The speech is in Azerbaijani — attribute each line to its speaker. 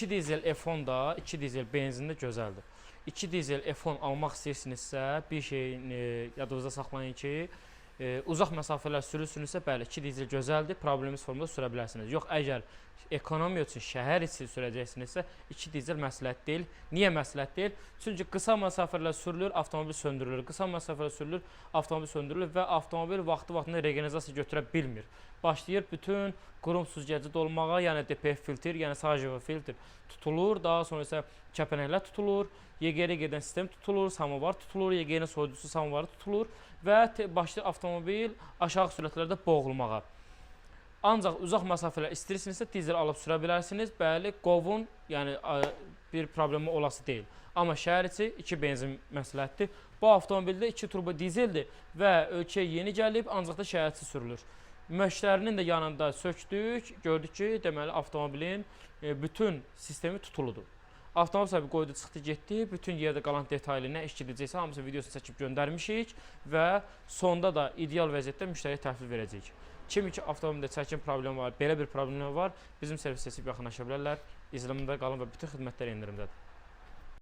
Speaker 1: 2 dizel F10 da 2 dizel benzində gözəldir. 2 dizel F10 almaq istəyirsinizsə, bir şeyin yadınızda saxlayın ki, uzaq məsafələr sürürsünüzsə, bəli, 2 dizel gözəldir, problemsiz formada sürə bilərsiniz. Yox, əgər ekonomiya üçün şəhər içi sürəcəksinizsə, 2 dizel məsləhət deyil. Niyə məsləhət deyil? Çünki qısa məsafələr sürülür, avtomobil söndürülür. Qısa məsafələr sürülür, avtomobil söndürülür və avtomobil vaxtı-vaxtında regenerizasiya götürə bilmir. Başlayır bütün qurum süzgəci dolmağa, yəni DPF filtr, yəni SAJV filtr tutulur, daha sonra isə kəpənəklər tutulur, YGR gedən sistem tutulur, samovar tutulur, YGR soyuducusu samovarı tutulur və başlayır avtomobil aşağı sürətlərdə boğulmağa. Ancaq uzaq məsafələr istəyirsinizsə dizel alıb sürə bilərsiniz. Bəli, qovun, yəni bir problemi olası deyil. Amma şəhər içi 2 benzin məsləhətdir. Bu avtomobildə 2 turbo dizeldir və ölkəyə yeni gəlib, ancaq da şəhər içi sürülür. Müştərinin də yanında sökdük, gördük ki, deməli avtomobilin bütün sistemi tutuludur. Avtomobil sahibi qoydu, çıxdı, getdi. Bütün yerdə qalan detaylı nə iş gedəcəksə, hamısı videosunu çəkib göndərmişik və sonda da ideal vəziyyətdə müştəriyə təhvil verəcəyik. Kimi ki, avtomobildə çəkim problemi var, belə bir problem var, bizim servis seçib yaxınlaşa bilərlər. İzləmdə qalın və bütün xidmətlər endirimdədir.